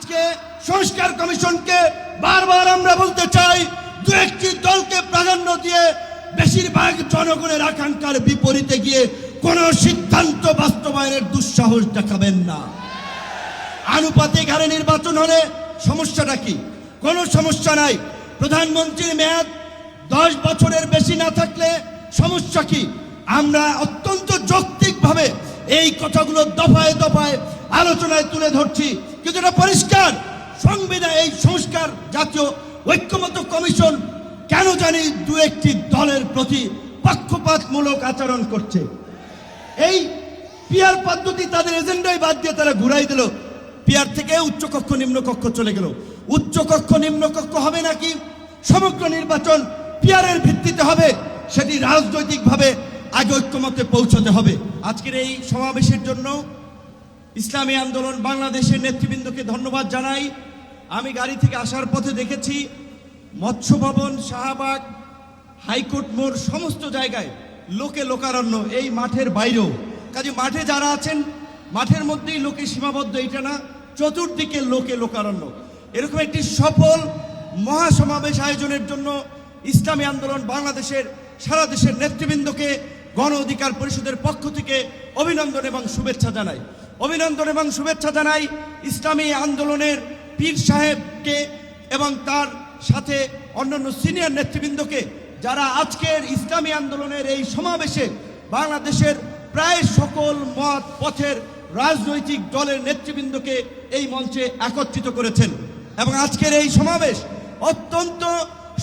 আজকে সংস্কার কমিশনকে বারবার আমরা বলতে চাই, দু একটি দলকে প্রাধান্য দিয়ে বেশিরভাগ জনগণের আকাঙ্ক্ষার বিপরীতে গিয়ে কোন সিদ্ধান্ত বাস্তবায়নের দুঃসাহস দেখাবেন না। আনুপাতিক হারে নির্বাচন হলে সমস্যাটা কি? কোনো সমস্যা নাই। প্রধানমন্ত্রীর মেয়াদ 10 বছরের বেশি না থাকলে সমস্যা কি? আমরা অত্যন্ত যৌক্তিকভাবে এই কথাগুলো দফায় দফায় আলোচনায় তুলে ধরছি, কিন্তু এটা পরিষ্কার সংবিধান এই সংস্কার জাতীয় ঐক্যমত্য কমিশন কেন জানি দু একটি দলের প্রতি পক্ষপাতমূলক আচরণ করছে। এই পিয়ার পদ্ধতি তাদের এজেন্ডায় বাদ দিয়ে তারা ঘুরাই দিল। পিয়ার থেকে উচ্চকক্ষ নিম্নকক্ষ চলে গেল। উচ্চকক্ষ নিম্নকক্ষ হবে নাকি সমগ্র নির্বাচন পিয়ারের ভিত্তিতে হবে, সেটি রাজনৈতিকভাবে আগে ঐক্যমতে পৌঁছাতে হবে। আজকের এই সমাবেশের জন্য ইসলামী আন্দোলন বাংলাদেশের নেতৃবৃন্দকে ধন্যবাদ জানাই। আমি গাড়ি থেকে আসার পথে দেখেছি মৎস্য ভবন, শাহবাগ, হাইকোর্ট মোড় সমস্ত জায়গায় লোকে লোকারণ্য, এই মাঠের বাইরেও। কাজে মাঠে যারা আছেন মাঠের মধ্যেই লোকে সীমাবদ্ধ, এটা না, চতুর্দিকে লোকে লোকারণ্য। এরকম একটি সফল মহাসমাবেশ আয়োজনের জন্য ইসলামী আন্দোলন বাংলাদেশের সারা দেশের নেতৃবৃন্দকে গণ অধিকার পরিষদের পক্ষ থেকে অভিনন্দন এবং শুভেচ্ছা জানাই। অভিনন্দন এবং শুভেচ্ছা জানাই ইসলামী আন্দোলনের পীর সাহেবকে এবং তার সাথে অন্যান্য সিনিয়র নেতৃবৃন্দকে, যারা আজকের ইসলামী আন্দোলনের এই সমাবেশে বাংলাদেশের প্রায় সকল মত পথের রাজনৈতিক দলের নেতৃবৃন্দকে এই মঞ্চে একত্রিত করেছেন। এবং আজকের এই সমাবেশ অত্যন্ত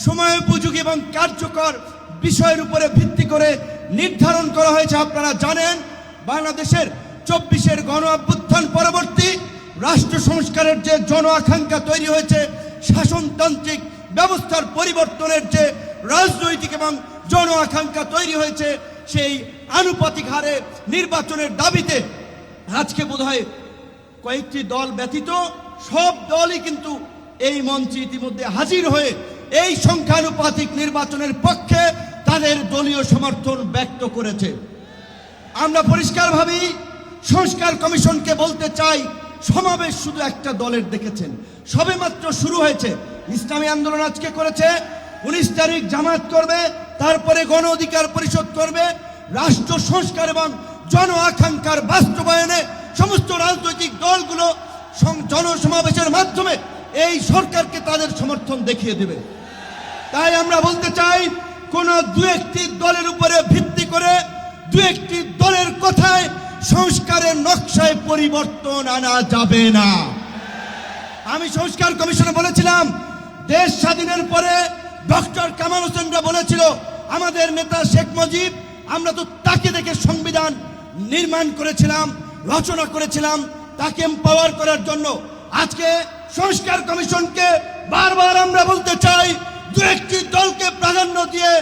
সময়োপযোগী এবং কার্যকর বিষয়ের উপরে ভিত্তি করে নির্ধারণ করা হয়েছে। আপনারা জানেন বাংলাদেশের 24-এর গণ অভ্যুত্থান পরবর্তী রাষ্ট্র সংস্কারের যে জন আকাঙ্ক্ষা তৈরি হয়েছে, শাসনতান্ত্রিক ব্যবস্থার পরিবর্তনের যে রাজনৈতিক এবং জন আকাঙ্ক্ষা তৈরি হয়েছে, সেই আনুপাতিক হারে নির্বাচনের দাবিতে আজকে বোধহয় কয়েকটি দল ব্যতীত সব দলই কিন্তু এই মঞ্চে ইতিমধ্যে হাজির হয়ে এই সংখ্যানুপাতিক নির্বাচনের পক্ষে তাদের দলীয় সমর্থন ব্যক্ত করেছে। আমরা পরিষ্কারভাবেই সংস্কার কমিশনকে বলতে চাই, সমাবেশ শুধু একটা দলের দেখেছেন, সবেমাত্র শুরু হয়েছে। ইসলামী আন্দোলন আজকে করেছে, 19 তারিখ জামাত করবে, তারপরে গণ অধিকার পরিষদ করবে। রাষ্ট্র সংস্কার এবং জন আকাঙ্ক্ষার বাস্তবায়নে সমস্ত রাজনৈতিক দলগুলো জনসমাবেশের মাধ্যমে এই সরকারকে তাদের সমর্থন দেখিয়ে দেবে। তাই আমরা বলতে চাই, কোন দু একটি দলের উপরে ভিত্তি করে দু একটি দলের কথায় সংস্কারের নকশায় পরিবর্তন আনা যাবে না। আমি সংস্কার কমিশনে বলেছিলাম, দেশ স্বাধীনের পরে ডক্টর কামাল হোসেনরা বলেছিল আমাদের নেতা শেখ মুজিব, আমরা তো তাকে দেখে সংবিধান নির্মাণ করেছিলাম, রচনা করেছিলাম তাকে এম্পাওয়ার করার জন্য। আজকে সংস্কার কমিশনকে বারবার আমরা বলতে চাই, দু একটি দলকে প্রাধান্য দিয়ে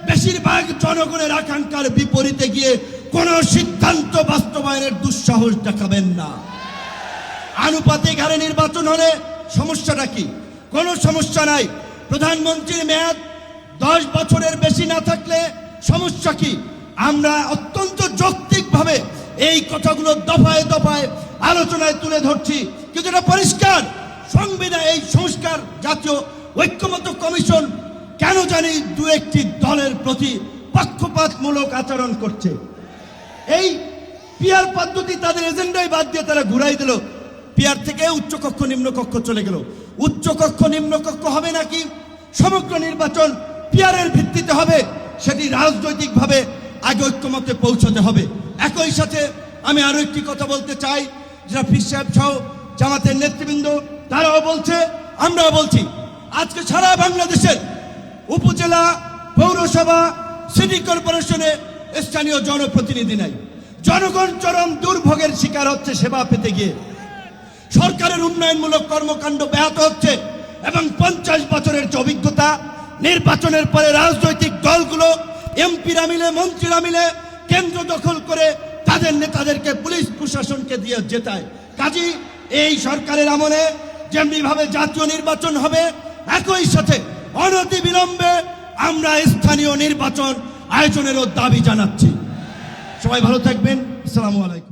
বেশিরভাগ জনগণের আকাঙ্ক্ষার বিপরীতে গিয়ে কোন সিদ্ধান্ত বাস্তবায়নের দুঃসাহস দেখাবেন না। আনুপাতিক হারে নির্বাচন হলে সমস্যাটা কি? কোনো সমস্যা নাই। প্রধানমন্ত্রীর মেয়াদ 10 বছরের বেশি না থাকলে সমস্যা কি? আমরা অত্যন্ত যৌক্তিকভাবে এই কথাগুলো দফায় দফায় আলোচনায় তুলে ধরছি, কিন্তু এটা পরিষ্কার সংবিধান এই সংস্কার জাতীয় ঐক্যমত্য কমিশন কেন জানি দু একটি দলের প্রতি পক্ষপাতমূলক আচরণ করছে। এই পিয়ার পদ্ধতি তাদের এজেন্ডায় বাদ দিয়ে তারা ঘুরাই দিল। পিয়ার থেকে উচ্চকক্ষ নিম্নকক্ষ চলে গেল। উচ্চকক্ষ নিম্নকক্ষ হবে নাকি সমগ্র নির্বাচন পিয়ারের ভিত্তিতে হবে, সেটি রাজনৈতিকভাবে আগে ঐক্যমতে পৌঁছাতে হবে। একই সাথে আমি আরো একটি কথা বলতে চাই, যারা পীর সাহেব সহ জামাতের নেতৃবৃন্দ তারাও বলছে, আমরাও বলছি, আজকে সারা বাংলাদেশের উপজেলা, পৌরসভা, সিটি কর্পোরেশনে স্থানীয় জনপ্রতিনিধি নাই। জনগণ চরম দুর্ভোগের শিকার হচ্ছে সেবা পেতে গিয়ে। সরকারের উন্নয়নমূলক কর্মকাণ্ড ব্যাহত হচ্ছে এবং 50 বছরের যে অভিজ্ঞতা, নির্বাচনের পরে রাজনৈতিক দলগুলো এমপিরা মিলে, মন্ত্রীরা মিলে কেন্দ্র দখল করে তাদের নেতাদেরকে পুলিশ প্রশাসনকে দিয়ে জেতায়। কাজী এই সরকারের আমলে যেমনিভাবে জাতীয় নির্বাচন হবে, একই সাথে অনতি বিলম্বে আমরা স্থানীয় নির্বাচন আয়োজনেরও দাবি জানাচ্ছি। সবাই ভালো থাকবেন। আসসালামু আলাইকুম।